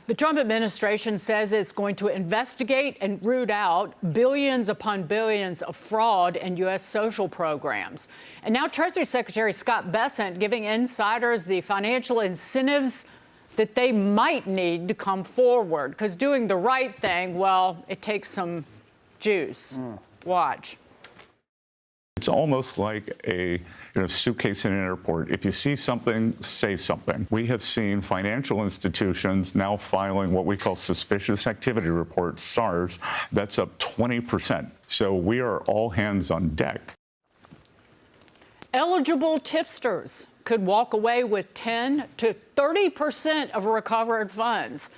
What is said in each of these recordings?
The Trump administration says it's going to investigate and root out billions upon billions of fraud in U.S. social programs. And now Treasury Secretary Scott Bessent giving insiders the financial incentives that they might need to come forward. Because doing the right thing, well, it takes some juice. Watch. It's almost like a suitcase in an airport. If you see something, say something. We have seen financial institutions now filing what we call suspicious activity reports, SARS. That's up 20%. So we are all hands on deck. Eligible tipsters could walk away with 10 to 30% of recovered funds.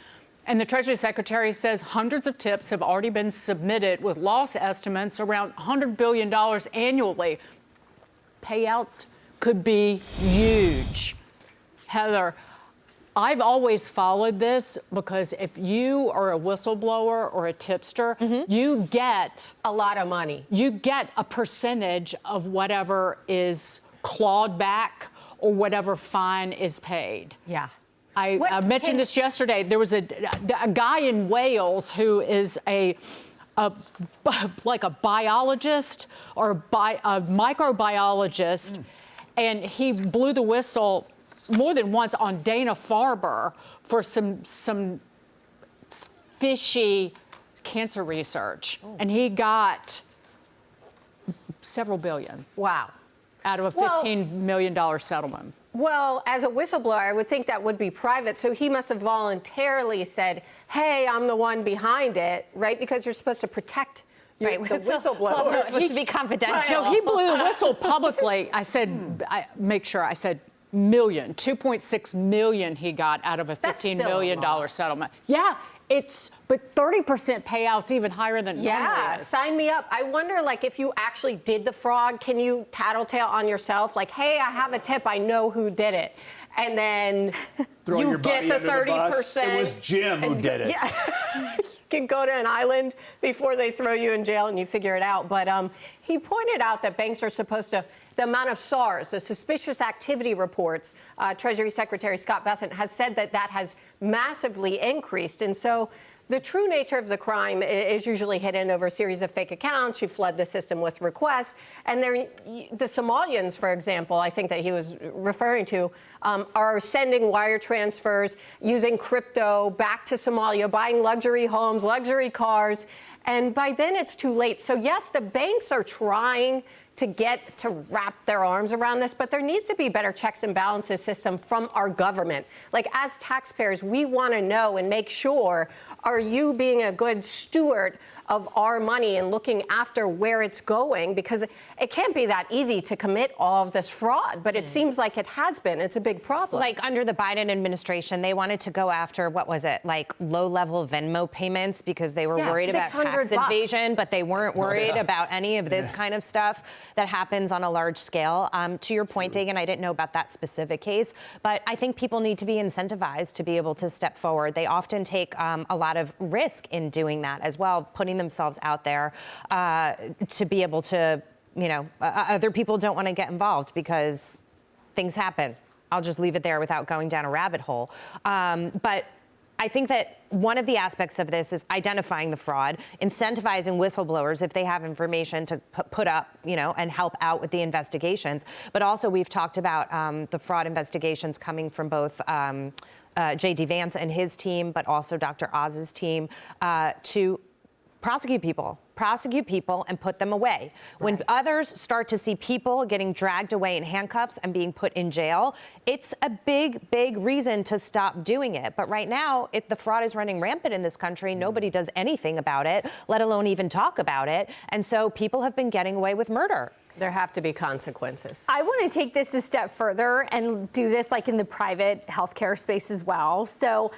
And the Treasury Secretary says hundreds of tips have already been submitted with loss estimates around $100 billion annually. Payouts could be huge. Heather, I've always followed this because if you are a whistleblower or a tipster, you get a lot of money. You get a percentage of whatever is clawed back or whatever fine is paid. Yeah. I mentioned this yesterday. There was a guy in Wales who is like a biologist or a microbiologist, and he blew the whistle more than once on Dana-Farber for some fishy cancer research, and he got several billion. Wow. Out of a $15 million settlement. Well, as a whistleblower, I would think that would be private. So he must have voluntarily said, hey, I'm the one behind it, right? Because you're supposed to protect the whistleblower. It's supposed to be confidential. So he blew the whistle publicly. I said, I said million, 2.6 million he got out of a $15 million settlement. Yeah. But 30% payouts even higher than yeah, sign me up. I wonder, like, if you actually did the fraud, can you tattletale on yourself? Like, hey, I have a tip. I know who did it. And then you get the 30%. It was Jim who did it. Yeah. You can go to an island before they throw you in jail and you figure it out. But he pointed out that banks are supposed to, the amount of SARS, the suspicious activity reports, Treasury Secretary Scott Bessent has said that has massively increased. And so the true nature of the crime is usually hidden over a series of fake accounts. You flood the system with requests. And the Somalians, for example, I think that he was referring to, are sending wire transfers using crypto back to Somalia, buying luxury homes, luxury cars. And by then it's too late. So, yes, the banks are trying to get to wrap their arms around this, but there needs to be better checks and balances system from our government. Like, as taxpayers, we want to know and make sure, are you being a good steward of our money and looking after where it's going? Because it can't be that easy to commit all of this fraud, but it seems like it has been. It's a big problem. Like, under the Biden administration, they wanted to go after, what was it, like low-level Venmo payments because they were worried about tax evasion, but they weren't worried about any of this kind of stuff that happens on a large scale. To your point, Dagan, I didn't know about that specific case, but I think people need to be incentivized to be able to step forward. They often take a lot of risk in doing that as well, putting themselves out there to be able to, other people don't want to get involved because things happen. I'll just leave it there without going down a rabbit hole. But I think that one of the aspects of this is identifying the fraud, incentivizing whistleblowers if they have information to put up, and help out with the investigations. But also we've talked about the fraud investigations coming from both J.D. Vance and his team, but also Dr. Oz's team to prosecute people and put them away. Right. When others start to see people getting dragged away in handcuffs and being put in jail, it's a big reason to stop doing it. But right now, the fraud is running rampant in this country. Nobody does anything about it, let alone even talk about it. And so people have been getting away with murder. There have to be consequences. I want to take this a step further and do this like in the private healthcare space as well. So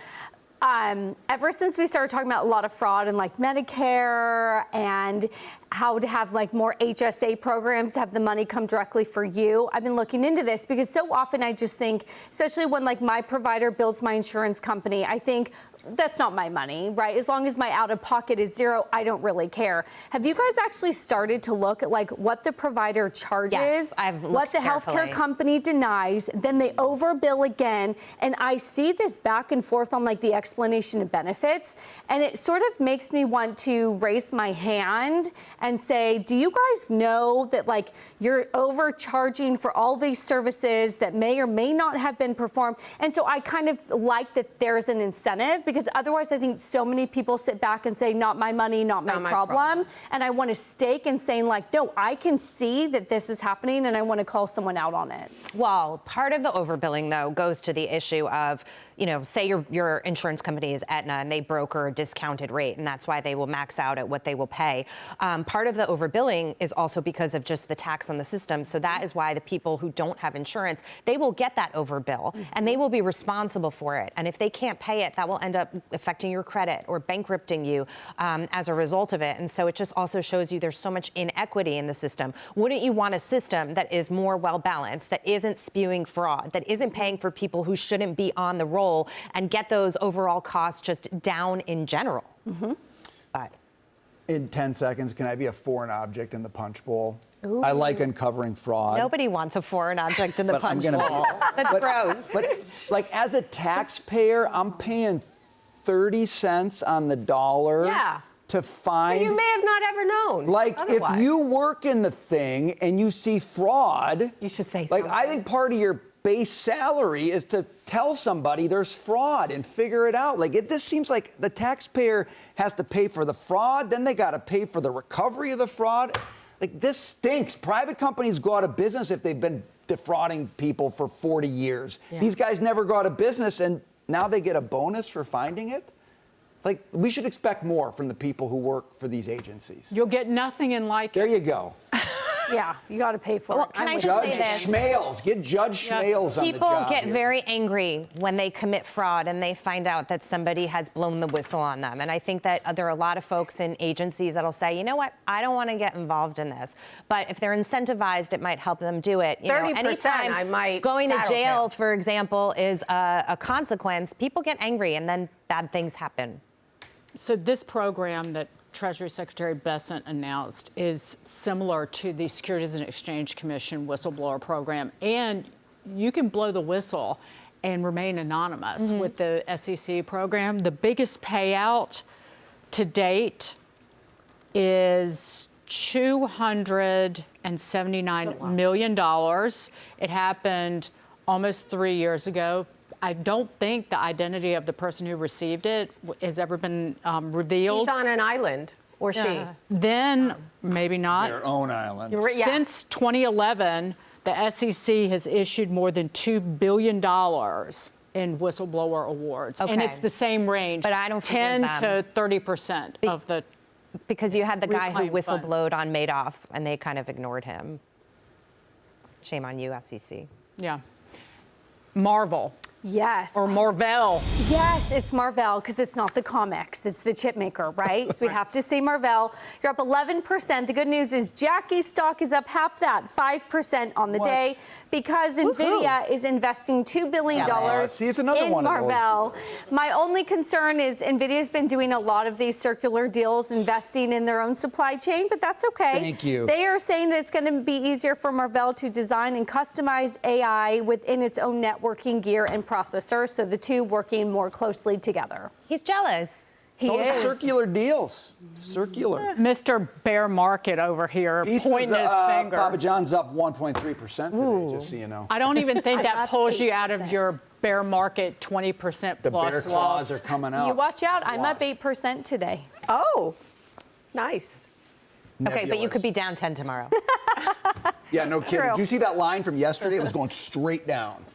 ever since we started talking about a lot of fraud in like Medicare and how to have like more HSA programs to have the money come directly for you. I've been looking into this because so often I just think, especially when like my provider builds my insurance company, I think that's not my money, right? As long as my out-of-pocket is zero, I don't really care. Have you guys actually started to look at like what the provider charges, Yes, I've looked what the carefully. healthcare company denies, then they overbill again, and I see this back and forth on like the explanation of benefits, and it sort of makes me want to raise my hand and say, do you guys know that like you're overcharging for all these services that may or may not have been performed? And so I kind of like that there's an incentive, because otherwise I think so many people sit back and say, not my money, not my problem. And I want to stake in saying like, no, I can see that this is happening and I want to call someone out on it. Well, part of the overbilling, though, goes to the issue of, you know, say your insurance company is Aetna and they broker a discounted rate, and that's why they will max out at what they will pay. Part of the overbilling is also because of just the tax on the system. So that is why the people who don't have insurance, they will get that overbill and they will be responsible for it. And if they can't pay it, that will end up affecting your credit or bankrupting you as a result of it. And so it just also shows you there's so much inequity in the system. Wouldn't you want a system that is more well balanced, that isn't spewing fraud, that isn't paying for people who shouldn't be on the roll, and get those overall costs just down in general? But in 10 seconds, can I be a foreign object in the punch bowl? Ooh. I like uncovering fraud. Nobody wants a foreign object in the punch bowl. That's gross. But like as a taxpayer, I'm paying 30 cents on the dollar to find. But you may have not ever known. Like otherwise. if you work in the thing and you see fraud, you should say something. Like I think part of your base salary is to tell somebody there's fraud and figure it out. Like this seems like the taxpayer has to pay for the fraud, then they got to pay for the recovery of the fraud. Like this stinks. Private companies go out of business if they've been defrauding people for 40 years. Yeah. These guys never go out of business and now they get a bonus for finding it. Like we should expect more from the people who work for these agencies. You'll get nothing in like There you go. Yeah, you got to pay for Well, it. can I just Judge say this? Schmales. Get Judge Schmales on the People job get here. very angry when they commit fraud and they find out that somebody has blown the whistle on them. And I think that there are a lot of folks in agencies that'll say, you know what, I don't want to get involved in this. But if they're incentivized, it might help them do it. You 30%, know, anytime I might going to tattletale. jail, for example, is a consequence, people get angry and then bad things happen. So this program that Treasury Secretary Bessent announced is similar to the Securities and Exchange Commission whistleblower program. And you can blow the whistle and remain anonymous with the SEC program. The biggest payout to date is $279 million. It happened almost 3 years ago. I don't think the identity of the person who received it has ever been revealed. He's on an island, or she. Then, maybe not. Their own island. Yeah. Since 2011, the SEC has issued more than $2 billion in whistleblower awards. Okay. And it's the same range, But I don't forgive 10 them. to 30% of the. Because you had the guy who Reclaimed funds. whistleblowed on Madoff and they kind of ignored him. Shame on you, SEC. Yeah. Marvel. Yes. Or Marvel. Yes, it's Marvel because it's not the comics. It's the chip maker, right? So we have to say Marvel. You're up 11%. The good news is Jackie's stock is up half that, 5% on the day, because NVIDIA is investing $2 billion See, it's another in one of those Marvel. My only concern is NVIDIA's been doing a lot of these circular deals, investing in their own supply chain, but that's okay. Thank you. They are saying that it's going to be easier for Marvel to design and customize AI within its own networking gear and processor, so the two working more closely together. He's jealous. He Those is. circular deals. Circular. Mr. Bear Market over here pointing his finger. Papa John's up 1.3% today, just so you know. I don't even think that up pulls you out of 8%. your bear market 20% The plus bear loss. claws are coming out. You watch out. I'm up Wash. 8% today. Oh, nice. Okay, but you Nebulous. could be down 10 tomorrow. Yeah, no kidding. True. Did you see that line from yesterday? It was going straight down.